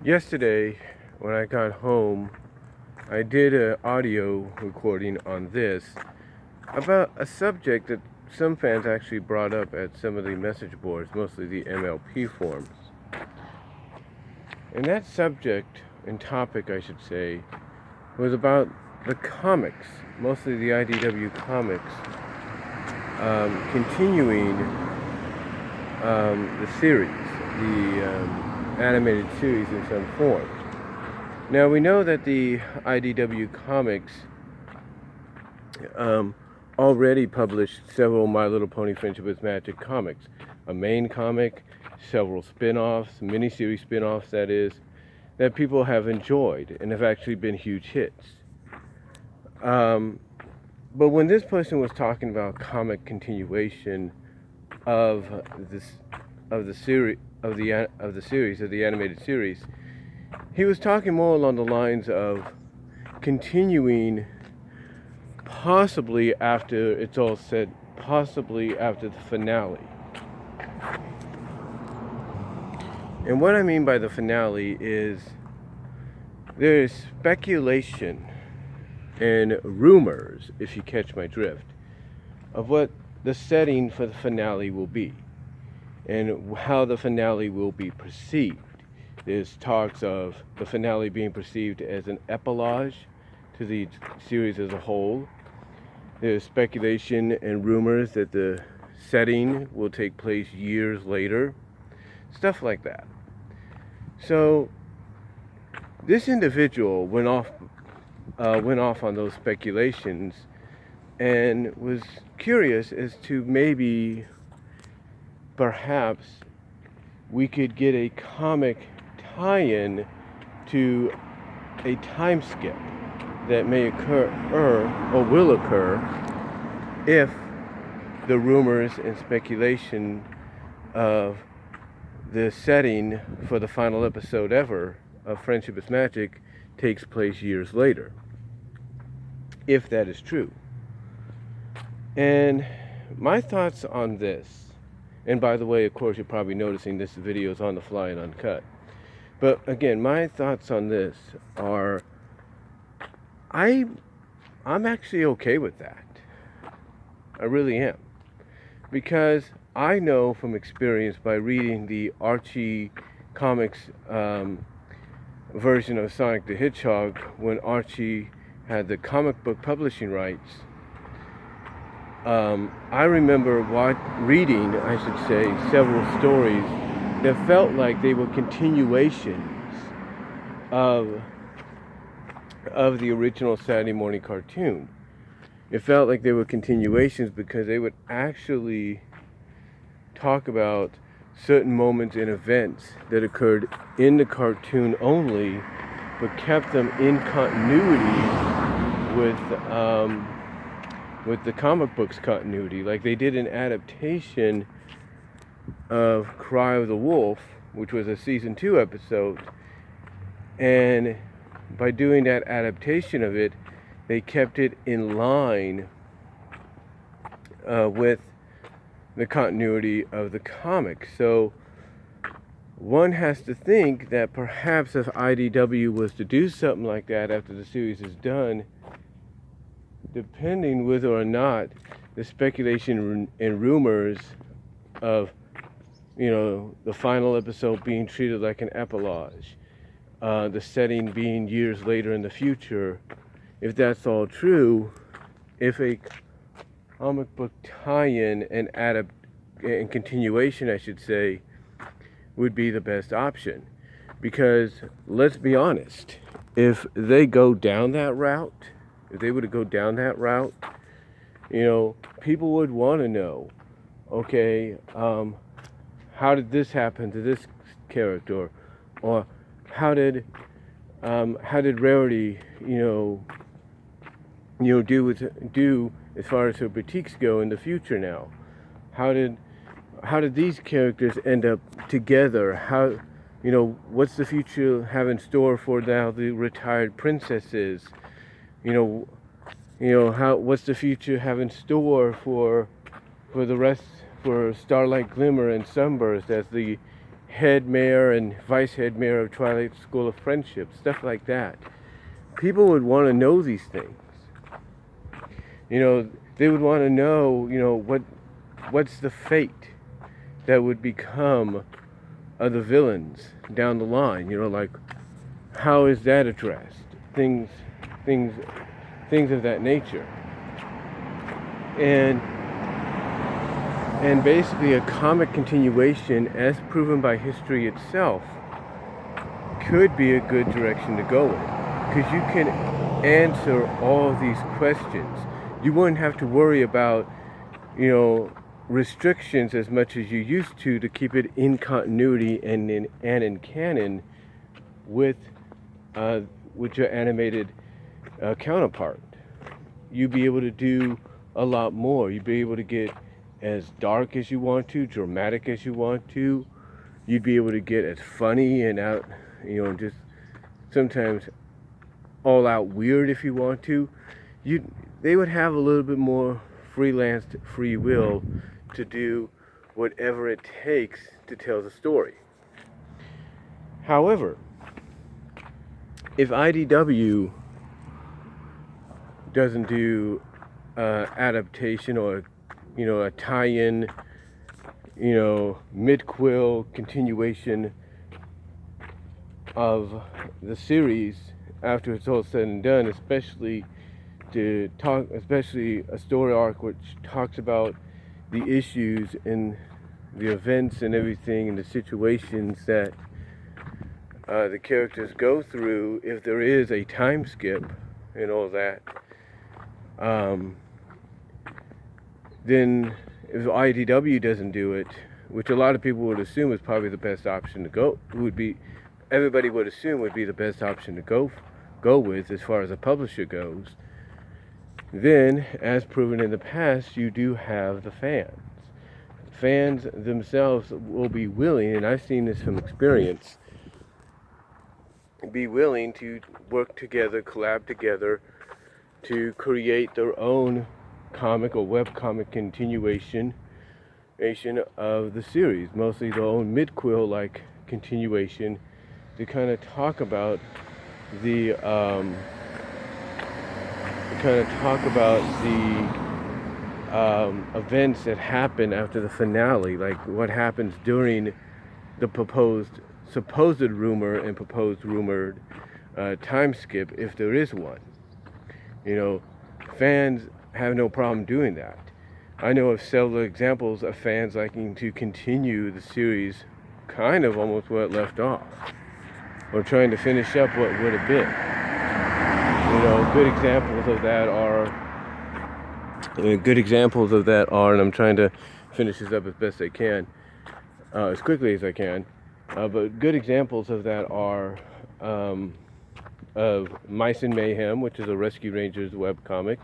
Yesterday, when I got home, I did an audio recording on this about a subject that some fans actually brought up at some of the message boards, mostly the MLP Forums. And that subject and topic, I should say, was about the comics, mostly the IDW comics, continuing the series, the animated series in some form. Now we know that the IDW comics already published several My Little Pony Friendship with Magic comics. A main comic, several spin-offs, miniseries spin-offs that is, that people have enjoyed and have actually been huge hits. But when this person was talking about comic continuation of the series of the animated series, he was talking more along the lines of continuing possibly after it's all said, possibly after the finale. And what I mean by the finale is there is speculation and rumors, if you catch my drift, of what the setting for the finale will be and how the finale will be perceived. There's talks of the finale being perceived as an epilogue to the series as a whole. There's speculation and rumors that the setting will take place years later. Stuff like that. So this individual went off on those speculations and was curious as to maybe perhaps we could get a comic tie-in to a time skip that may occur or will occur if the rumors and speculation of the setting for the final episode ever of Friendship is Magic takes place years later, if that is true. And my thoughts on this, and by the way, of course, you're probably noticing this video is on the fly and uncut. But again, my thoughts on this are, I'm actually okay with that. I really am. Because I know from experience by reading the Archie comics version of Sonic the Hedgehog, when Archie had the comic book publishing rights, I remember reading, I should say, several stories that felt like they were continuations of the original Saturday morning cartoon. It felt like they were continuations because they would actually talk about certain moments and events that occurred in the cartoon only, but kept them in continuity with the comic books continuity. Like they did an adaptation of Cry of the Wolf, which was a season 2 episode, and by doing that adaptation of it, they kept it in line with the continuity of the comic. So one has to think that perhaps if IDW was to do something like that after the series is done, depending whether or not the speculation and rumors of, the final episode being treated like an epilogue, the setting being years later in the future, if that's all true, if a comic book tie-in and continuation, I should say, would be the best option. Because let's be honest, if they go down that route, if they were to go down that route, people would want to know, okay, how did this happen to this character, or how did Rarity, do as far as her boutiques go in the future now? How did these characters end up together? How, what's the future have in store for now the retired princesses? What's the future have in store for the rest, for Starlight Glimmer and Sunburst as the head mayor and vice head mayor of Twilight School of Friendship, stuff like that. People would want to know these things. They would want to know, what's the fate that would become of the villains down the line. Like, how is that addressed? Things of that nature. And basically a comic continuation, as proven by history itself, could be a good direction to go in, because you can answer all of these questions. You wouldn't have to worry about, restrictions as much as you used to keep it in continuity and in canon with your animated counterpart. You'd be able to do a lot more. You'd be able to get as dark as you want to, dramatic as you want to. You'd be able to get as funny and out, just sometimes all out weird if you want to. They would have a little bit more free will to do whatever it takes to tell the story. However, if IDW doesn't do adaptation or a tie-in, mid-quill continuation of the series after it's all said and done, especially a story arc which talks about the issues and the events and everything and the situations that the characters go through, if there is a time skip and all that, then if IDW doesn't do it, which a lot of people would assume is probably the best option to go, everybody would assume would be the best option to go with as far as a publisher goes, then, as proven in the past, you do have the fans. Fans themselves will be willing, and I've seen this from experience, be willing to work together, collab together, to create their own comic or webcomic continuation of the series, mostly their own mid-quill like continuation, to kind of talk about the events that happen after the finale, like what happens during the supposed rumor and proposed rumored time skip, if there is one. Fans have no problem doing that. I know of several examples of fans liking to continue the series kind of almost where it left off, or trying to finish up what would have been. Good examples of that are, and I'm trying to finish this up as best I can, as quickly as I can, but good examples of that are of Mice and Mayhem, which is a Rescue Rangers webcomic.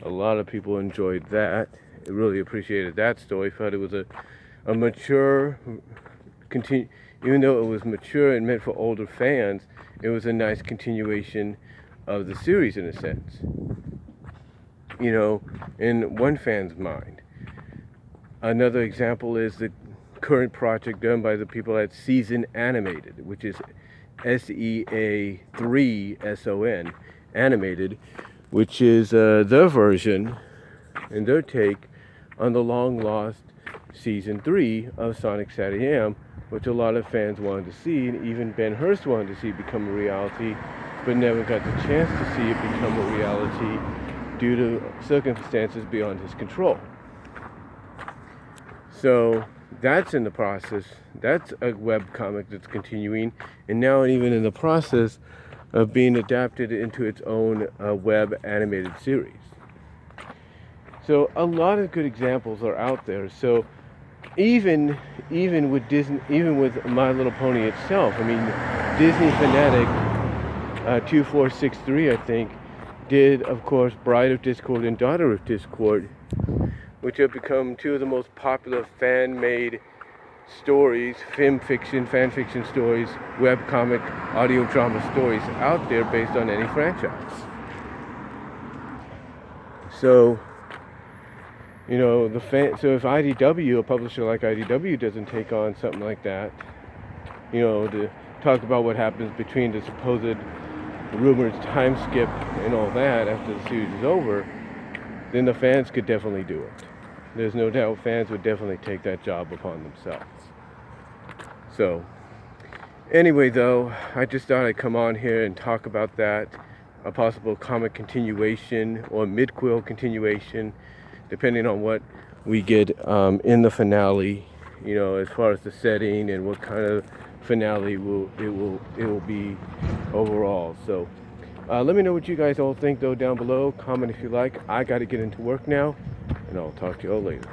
A lot of people enjoyed that. I really appreciated that story. Thought it was a mature, even though it was mature and meant for older fans, it was a nice continuation of the series in a sense, in one fan's mind. Another example is the current project done by the people at Season Animated, which is SEA3SON Animated, which is their version and their take on the long lost Season 3 of Sonic SatAM, which a lot of fans wanted to see, and even Ben Hurst wanted to see become a reality, but never got the chance to see it become a reality due to circumstances beyond his control. So that's in the process. That's a web comic that's continuing, and now even in the process of being adapted into its own web animated series. So a lot of good examples are out there. So even with Disney, even with My Little Pony itself, I mean, Disney Fanatic 2463, I think, did, of course, Bride of Discord and Daughter of Discord, which have become two of the most popular fan-made stories, fan fiction stories, webcomic, audio drama stories out there based on any franchise. So, so if IDW, a publisher like IDW, doesn't take on something like that, you know, to talk about what happens between the supposed rumored time skip and all that after the series is over, then the fans could definitely do it. There's no doubt fans would definitely take that job upon themselves. So, anyway though, I just thought I'd come on here and talk about that, a possible comic continuation or mid-quill continuation, depending on what we get in the finale, you know, as far as the setting and what kind of finale it will be overall. So let me know what you guys all think though down below. Comment if you like. I got to get into work now, and I'll talk to you all later.